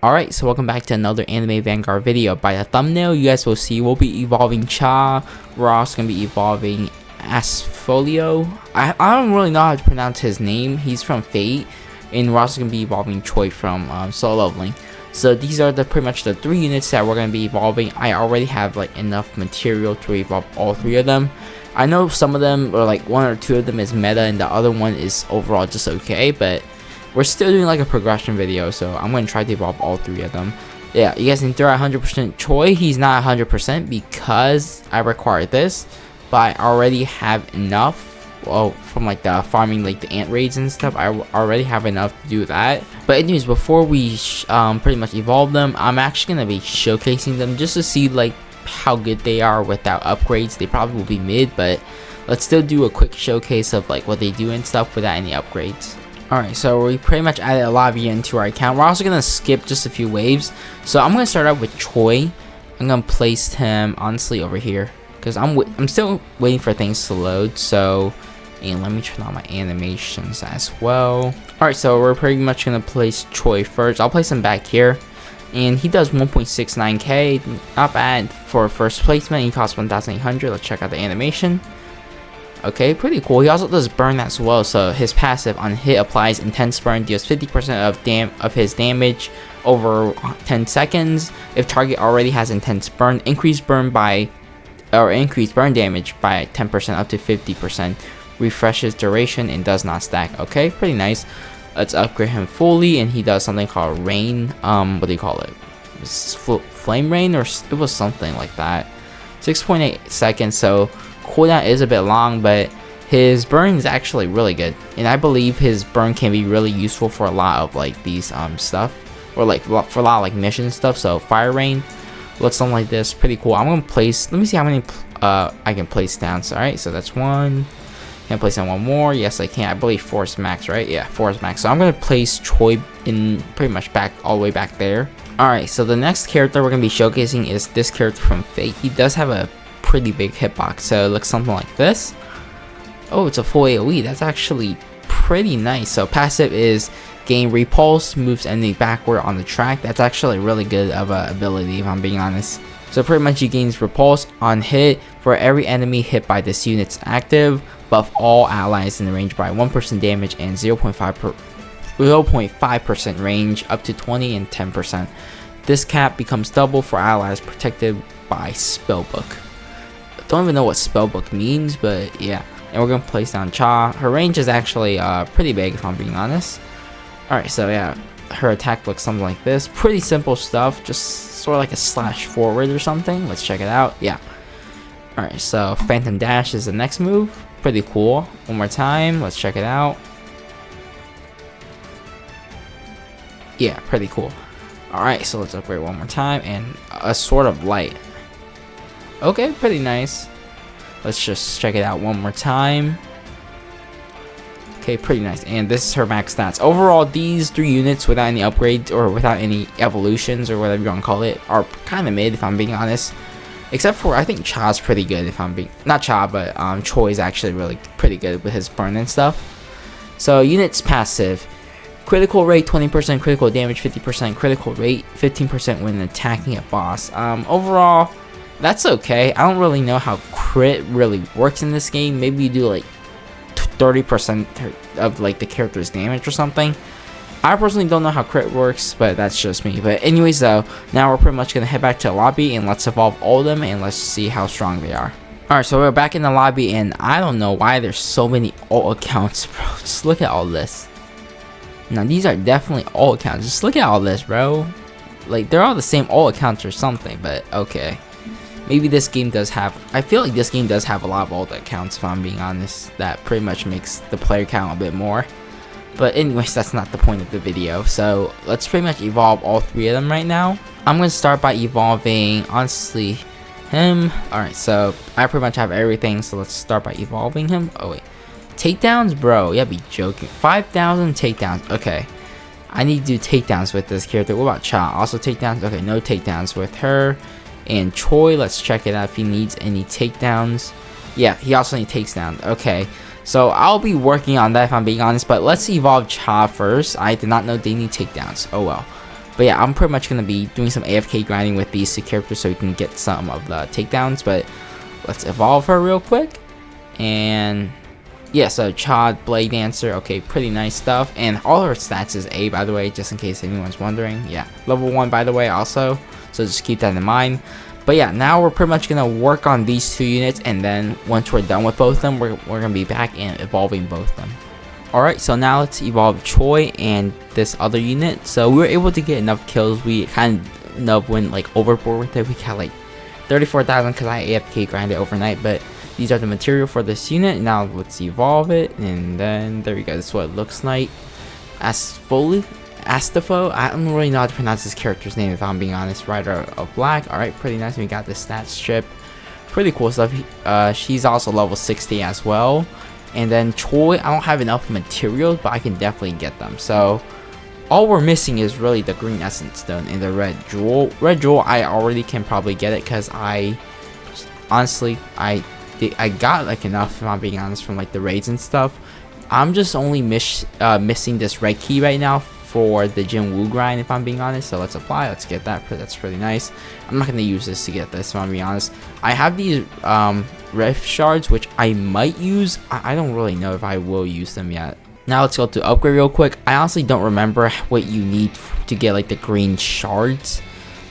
Alright, so welcome back to another anime Vanguard video. By the thumbnail, you guys will see we'll be evolving Cha. We're also going to be evolving Exceliear. I don't really know how to pronounce his name. He's from Fate. And we're also going to be evolving Choi from Solo Leveling. So these are pretty much the three units that we're going to be evolving. I already have like enough material to evolve all three of them. I know some of them, or like one or two of them is meta and the other one is overall just okay, but we're still doing like a progression video, so I'm going to try to evolve all three of them. Yeah, you guys can throw out 100% Choi. He's not 100% because I require this, but I already have enough. Well, from like the farming, like the ant raids and stuff, I already have enough to do that. But anyways, before we pretty much evolve them, I'm actually going to be showcasing them just to see like how good they are without upgrades. They probably will be mid, but let's still do a quick showcase of like what they do and stuff without any upgrades. Alright, so we pretty much added a lobby into our account. We're also going to skip just a few waves. So I'm going to start out with Choi. I'm going to place him honestly over here, because I'm still waiting for things to load. So, and let me turn on my animations as well. Alright, so we're pretty much going to place Choi first. I'll place him back here. And he does 1.69k. Not bad for first placement. He costs 1,800. Let's check out the animation. Okay, pretty cool. He also does burn as well, so his passive on hit applies intense burn, deals 50% of his damage over 10 seconds. If target already has intense burn, increase burn damage by 10% up to 50%. Refreshes duration and does not stack. Okay, pretty nice. Let's upgrade him fully, and he does something called rain. What do you call it? Flame rain, or it was something like that. 6.8 seconds. So cooldown is a bit long, but his burn is actually really good, and I believe his burn can be really useful for a lot of like these stuff, or like for a lot of like mission stuff. So fire rain looks something like this, pretty cool. I'm gonna place, let me see how many I can place down. So, all right, so that's one. Can I place down one more? Yes, I can. I believe 4 is max, right? Yeah, 4 is max. So I'm gonna place Choi in pretty much back, all the way back there. All right, so the next character we're gonna be showcasing is this character from Fate. He does have a pretty big hitbox, so it looks something like this. Oh, it's a full AoE. That's actually pretty nice. So passive is gain repulse, moves enemy backward on the track. That's actually really good of a ability, if I'm being honest. So pretty much he gains repulse on hit for every enemy hit by this unit's active, buff all allies in the range by 1% damage and 0.5% range up to 20 and 10%. This cap becomes double for allies protected by spellbook. Don't even know what spellbook means, but yeah. And we're gonna place down Cha. Her range is actually pretty big, if I'm being honest. Alright, so yeah, her attack looks something like this. Pretty simple stuff, just sort of like a slash forward or something. Let's check it out. Yeah. Alright, so Phantom Dash is the next move. Pretty cool. One more time, let's check it out. Yeah, pretty cool. Alright, so let's upgrade one more time, and a Sword of Light. Okay, pretty nice. Let's just check it out one more time. Okay, pretty nice. And this is her max stats. Overall, these three units without any upgrades or without any evolutions or whatever you want to call it are kind of mid, if I'm being honest. Except for, I think Cha's pretty good, if I'm being, not Cha, but Choi is actually really pretty good with his burn and stuff. So units passive. Critical rate 20%, critical damage 50%, critical rate 15% when attacking a boss. Overall, that's okay. I don't really know how crit really works in this game. Maybe you do like 30% of like the character's damage or something. I personally don't know how crit works, but that's just me. But anyways though, now we're pretty much gonna head back to the lobby and let's evolve all of them and let's see how strong they are. Alright, so we're back in the lobby, and I don't know why there's so many alt accounts, bro. Just look at all this. Now these are definitely alt accounts. Just look at all this, bro. Like they're all the same alt accounts or something, but okay. Maybe this game does have, I feel like this game does have a lot of alt accounts, if I'm being honest. That pretty much makes the player count a bit more. But anyways, that's not the point of the video. So let's pretty much evolve all three of them right now. I'm going to start by evolving, honestly, him. Alright, so I pretty much have everything. So let's start by evolving him. Oh wait, takedowns, bro? Yeah, be joking. 5,000 takedowns. Okay, I need to do takedowns with this character. What about Cha? Also takedowns? Okay, no takedowns with her. And Choi, let's check it out if he needs any takedowns. Yeah, he also needs takedowns. Okay, so I'll be working on that, if I'm being honest. But let's evolve Cha first. I did not know they need takedowns. Oh well. But yeah, I'm pretty much gonna be doing some AFK grinding with these two characters so we can get some of the takedowns. But let's evolve her real quick. And yeah, so Chad, Blade Dancer, okay, pretty nice stuff. And all her stats is A, by the way, just in case anyone's wondering. Yeah, level 1, by the way, also. So just keep that in mind. But yeah, now we're pretty much going to work on these 2 units. And then once we're done with both of them, we're going to be back and evolving both of them. Alright, so now let's evolve Choi and this other unit. So we were able to get enough kills. We kind of went like overboard with it. We got like 34,000 because I AFK grinded overnight. But these are the material for this unit. Now let's evolve it, and then there we go. This is what it looks like. Astafo. I don't really know how to pronounce this character's name if I'm being honest. Rider of Black. Alright, pretty nice. We got the stat strip. Pretty cool stuff. She's also level 60 as well. And then Choi, I don't have enough materials, but I can definitely get them. So all we're missing is really the green essence stone and the red jewel. Red jewel, I already can probably get it because I got like enough, if I'm being honest, from like the raids and stuff. I'm just only missing this red key right now for the Jin Woo grind, if I'm being honest. So let's apply, let's get that. That's pretty nice. I'm not going to use this to get this, if I'm being honest. I have these rift shards, which I might use. I don't really know if I will use them yet. Now let's go to upgrade real quick. I honestly don't remember what you need to get like the green shards.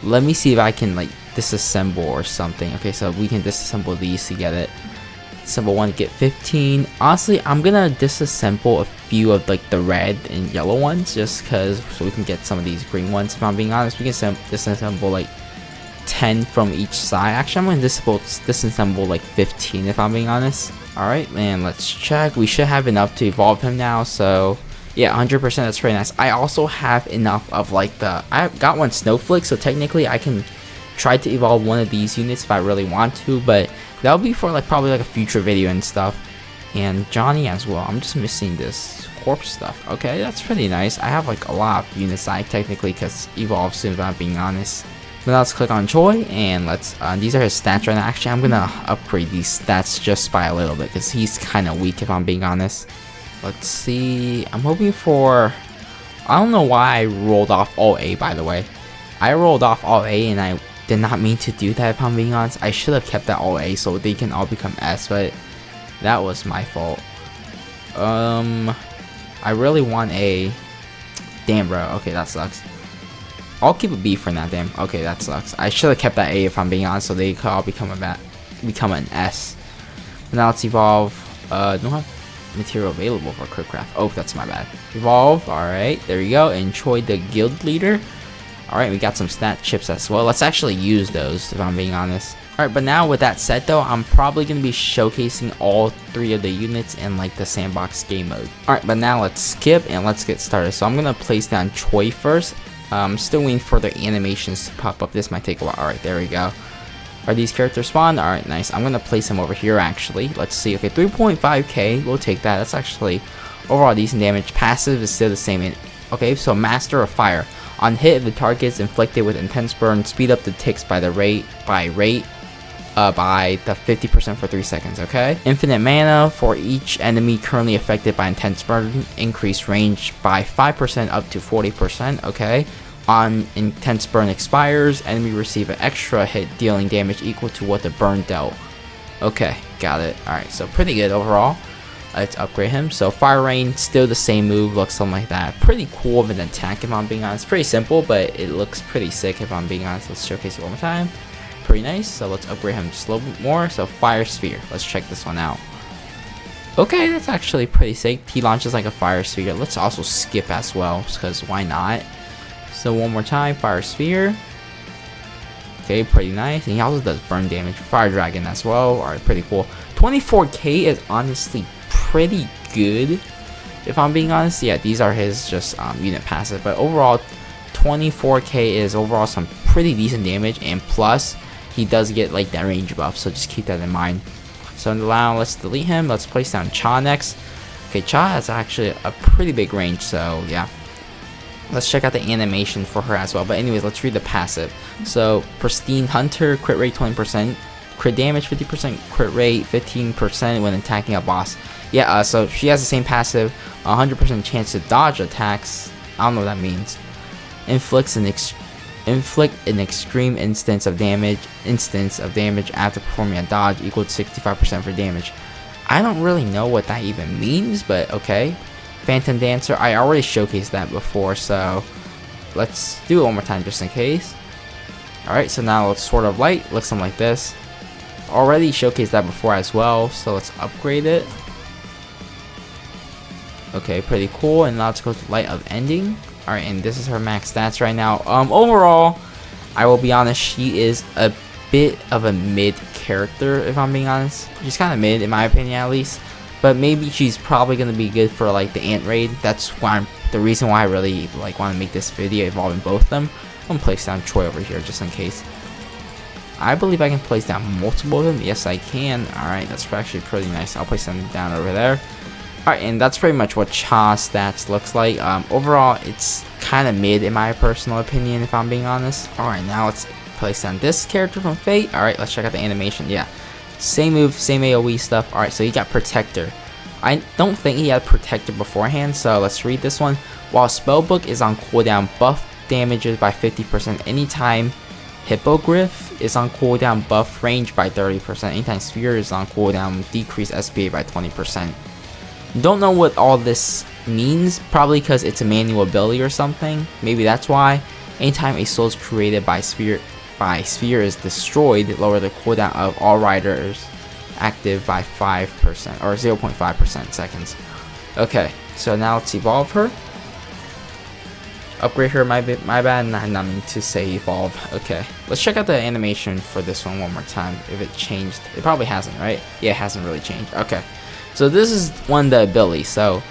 Let me see if I can like disassemble or something. Okay, so we can disassemble these to get it. Symbol 1 get 15. Honestly, I'm gonna disassemble a few of like the red and yellow ones just because, so we can get some of these green ones. If I'm being honest, we can disassemble like 10 from each side. Actually, I'm gonna disassemble like 15 if I'm being honest. Alright, man, let's check. We should have enough to evolve him now. So yeah, 100%, that's pretty nice. I also have enough of like I got one snowflake, so technically I can try to evolve one of these units if I really want to, but that'll be for like probably like a future video and stuff. And Johnny as well. I'm just missing this corpse stuff. Okay, that's pretty nice. I have like a lot of units I technically could evolve soon, if I'm being honest. But now let's click on Choi and let's these are his stats right now. Actually, I'm gonna upgrade these stats just by a little bit because he's kind of weak, if I'm being honest. Let's see. I'm hoping for, I don't know why I rolled off all A, by the way. I rolled off all A and I did not mean to do that, if I'm being honest. I should have kept that all A so they can all become S, but that was my fault. I really want A. Damn, bro. Okay, that sucks. I'll keep a B for now, damn. Okay, that sucks. I should have kept that A, if I'm being honest, so they could all become an S. Now let's evolve. Don't have material available for quick craft. Oh, that's my bad. Evolve. Alright, there we go. And Choi, the guild leader. Alright, we got some stat chips as well. Let's actually use those, if I'm being honest. Alright, but now with that said though, I'm probably going to be showcasing all 3 of the units in like the sandbox game mode. Alright, but now let's skip and let's get started. So I'm going to place down Choi first. I'm still waiting for the animations to pop up. This might take a while. Alright, there we go. Are these characters spawned? Alright, nice. I'm going to place them over here actually. Let's see. Okay, 3.5k. We'll take that. That's actually overall decent damage. Passive is still the same. Okay, so Master of Fire. On hit, the targets inflicted with intense burn speed up the ticks by the 50% for 3 seconds, okay? Infinite mana for each enemy currently affected by intense burn, increase range by 5% up to 40%, okay? On intense burn expires, enemy receive an extra hit dealing damage equal to what the burn dealt. Okay, got it. Alright, so pretty good overall. Let's upgrade him. So Fire Rain, still the same move, looks something like that. Pretty cool of an attack, if I'm being honest. Pretty simple, but it looks pretty sick, if I'm being honest. Let's showcase it one more time. Pretty nice. So let's upgrade him just a little bit more. So Fire Sphere, let's check this one out. Okay, that's actually pretty sick. He launches like a Fire Sphere. Let's also skip as well, because why not? So one more time, Fire Sphere. Okay, pretty nice. And he also does burn damage. Fire Dragon as well. Alright, pretty cool. 24k is honestly pretty good, if I'm being honest. Yeah, these are his just unit passive, but overall 24k is overall some pretty decent damage, and plus he does get like that range buff, so just keep that in mind. So now let's delete him. Let's place down Cha next. Okay, Cha has actually a pretty big range, so yeah, let's check out the animation for her as well. But anyways, let's read the passive. So Pristine Hunter, crit rate 20%, crit damage 50%, crit rate 15% when attacking a boss. Yeah, so she has the same passive, 100% chance to dodge attacks. I don't know what that means. inflict an extreme instance of damage after performing a dodge equal to 65% for damage. I don't really know what that even means, but okay. Phantom Dancer, I already showcased that before, so let's do it one more time just in case. Alright, so now it's Sword of Light, looks something like this. Already showcased that before as well, so let's upgrade it. Okay, pretty cool, and now let's go to Light of Ending. Alright, and this is her max stats right now. Overall, I will be honest, she is a bit of a mid character, if I'm being honest. She's kind of mid, in my opinion at least. But maybe she's probably going to be good for like the Ant Raid. That's why the reason why I really like want to make this video involving both of them. I'm going to place down Troy over here just in case. I believe I can place down multiple of them. Yes, I can. Alright, that's actually pretty nice. I'll place them down over there. Alright, and that's pretty much what Cha's stats looks like. Overall, it's kind of mid in my personal opinion, if I'm being honest. Alright, now let's place down this character from Fate. Alright, let's check out the animation. Yeah, same move, same AoE stuff. Alright, so he got Protector. I don't think he had Protector beforehand, so let's read this one. While Spellbook is on cooldown, buff damages by 50% anytime. Hippogriff is on cooldown, buff range by 30%. Anytime Sphere is on cooldown, decrease SPA by 20%. Don't know what all this means, probably because it's a manual ability or something. Maybe that's why. Anytime a soul is created by Sphere is destroyed, lower the cooldown of all riders active by 5% or 0.5% seconds. Okay, so now let's evolve her. Upgrade her, my bad, not mean to say evolve. Okay, let's check out the animation for this one more time. If it changed, it probably hasn't, right? Yeah, it hasn't really changed. Okay, so this is one of the abilities. So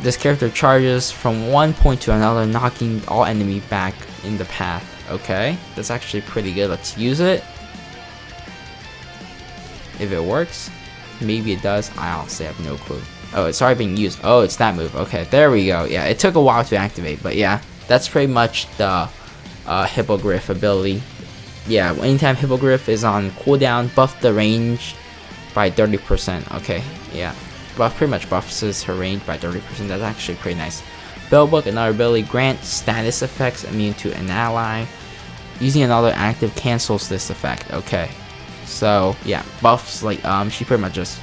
this character charges from one point to another, knocking all enemy back in the path. Okay, that's actually pretty good. Let's use it. If it works, maybe it does. I honestly have no clue. Oh, it's already being used. Oh, it's that move. Okay, there we go. Yeah, it took a while to activate, but yeah, that's pretty much the Hippogriff ability. Yeah, anytime Hippogriff is on cooldown, buff the range by 30%. Okay, yeah, pretty much buffs her range by 30%. That's actually pretty nice. Spellbook, another ability, grant status effects immune to an ally. Using another active cancels this effect. Okay, so yeah, buffs like she pretty much just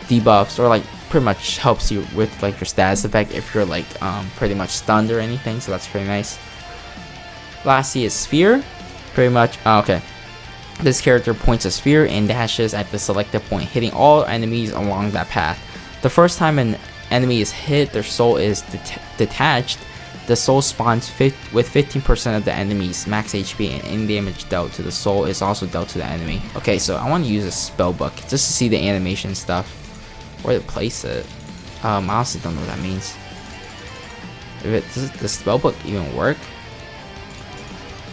debuffs or like pretty much helps you with like your status effect if you're like pretty much stunned or anything, so that's pretty nice. Lastly is Sphere. Pretty much okay, this character points a sphere and dashes at the selected point, hitting all enemies along that path. The first time an enemy is hit, their soul is detached. The soul spawns with 15% of the enemy's max HP, and any damage dealt to the soul is also dealt to the enemy. Okay, so I want to use a spellbook just to see the animation stuff. Where to place it? I honestly don't know what that means. Does the spellbook even work?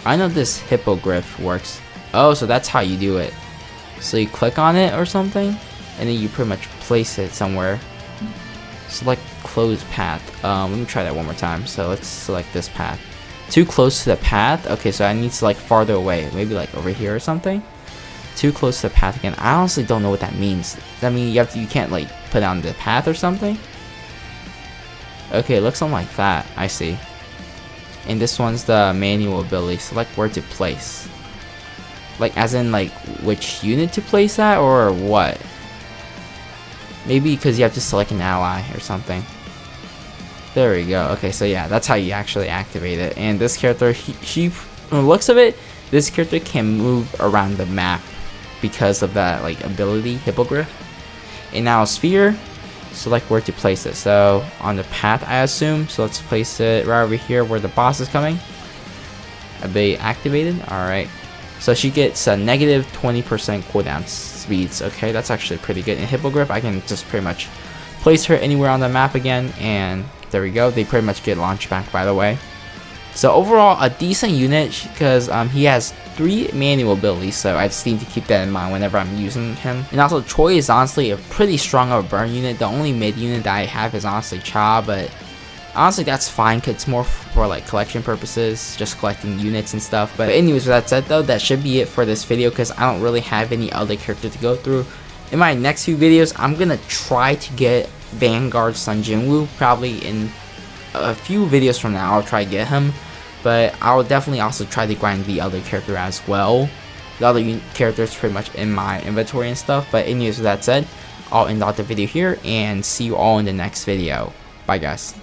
I know this Hippogriff works. Oh, so that's how you do it. So you click on it or something, and then you pretty much place it somewhere. Select closed path. Let me try that one more time. So let's select this path. Too close to the path. Okay, so I need to like farther away. Maybe like over here or something. Too close to the path again. I honestly don't know what that means. Does that mean you can't like put on the path or something? Okay, it looks something like that. I see. And this one's the manual ability. Select where to place. Like as in like which unit to place at or what? Maybe because you have to select an ally or something. There we go. Okay, so yeah, that's how you actually activate it. And this character, she from the looks of it, this character can move around the map because of that like ability, Hippogriff. And now Sphere, select where to place it. So on the path, I assume. So let's place it right over here where the boss is coming. Ability activated. Alright. So she gets a negative 20% cooldown speeds. Okay, that's actually pretty good. In Hippogriff, I can just pretty much place her anywhere on the map again, and there we go. They pretty much get launched back, by the way. So overall, a decent unit because he has 3 manual abilities, so I just need to keep that in mind whenever I'm using him. And also, Troy is honestly a pretty strong of a burn unit. The only mid unit that I have is honestly Cha, but honestly that's fine because it's more for like collection purposes, just collecting units and stuff. But anyways, with that said though, that should be it for this video because I don't really have any other character to go through. In my next few videos, I'm gonna try to get Vanguard Sun Jinwoo. Probably in a few videos from now I'll try to get him. but I'll definitely also try to grind the other character as well. The other characters pretty much in my inventory and stuff. But anyways, with that said, I'll end off the video here and see you all in the next video. Bye guys.